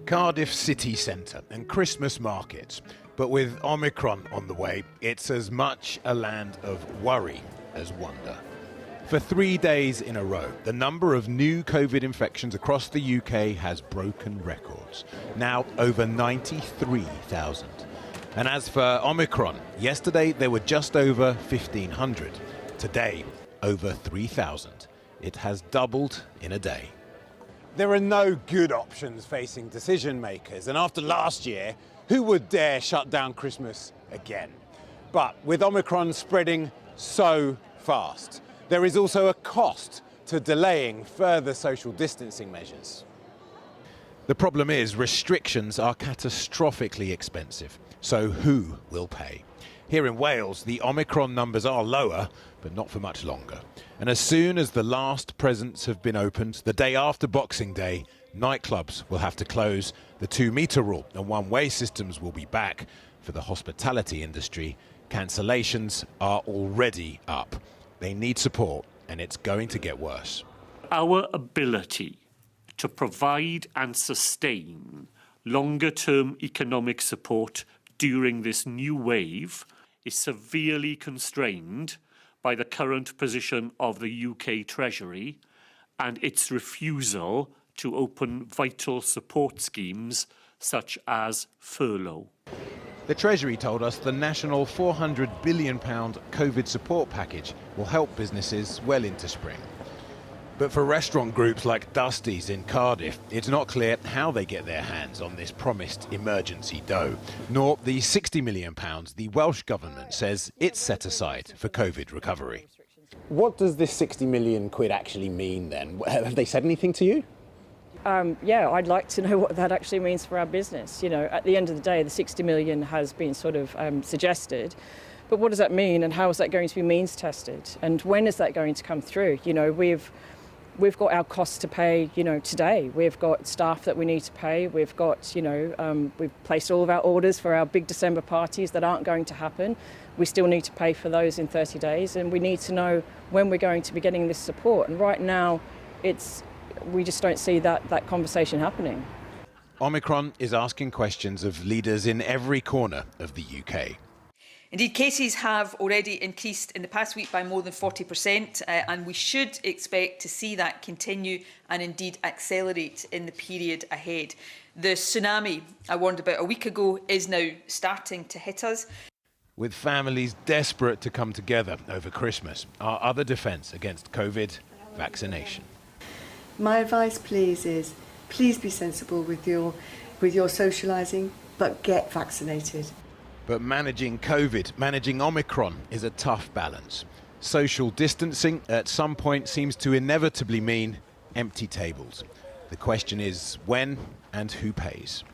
Cardiff city centre and Christmas markets. But with Omicron on the way, it's as much a land of worry as wonder. For 3 days in a row, the number of new COVID infections across the UK has broken records. Now over 93,000. And as for Omicron, yesterday there were just over 1,500. Today, over 3,000. It has doubled in a day. There are no good options facing decision makers, and after last year, who would dare shut down Christmas again? But with Omicron spreading so fast, there is also a cost to delaying further social distancing measures. The problem is restrictions are catastrophically expensive, so who will pay? Here in Wales, the Omicron numbers are lower, but not for much longer. And as soon as the last presents have been opened, the day after Boxing Day, nightclubs will have to close, the 2-metre rule and one-way systems will be back. For the hospitality industry, cancellations are already up. They need support, and it's going to get worse. Our ability to provide and sustain longer-term economic support during this new wave is severely constrained by the current position of the UK Treasury and its refusal to open vital support schemes such as furlough. The Treasury told us the national £400 billion COVID support package will help businesses well into spring. But for restaurant groups like Dusty's in Cardiff, it's not clear how they get their hands on this promised emergency dough, nor the £60 million the Welsh Government says it's set aside for COVID recovery. What does this 60 million quid actually mean then? Have they said anything to you? Yeah, I'd like to know what that actually means for our business. You know, at the end of the day, the 60 million has been sort of suggested. But what does that mean, and how is that going to be means tested? And when is that going to come through? You know, we've got our costs to pay, you know, today. We've got staff that we need to pay. We've got, you know, we've placed all of our orders for our big December parties that aren't going to happen. We still need to pay for those in 30 days, and we need to know when we're going to be getting this support. And right now, we just don't see that conversation happening. Omicron is asking questions of leaders in every corner of the UK. Indeed, cases have already increased in the past week by more than 40%, and we should expect to see that continue and indeed accelerate in the period ahead. The tsunami I warned about a week ago is now starting to hit us. With families desperate to come together over Christmas, our other defence against COVID, vaccination. My advice, please, is please be sensible with your socialising, but get vaccinated. But managing COVID, managing Omicron is a tough balance. Social distancing at some point seems to inevitably mean empty tables. The question is when and who pays.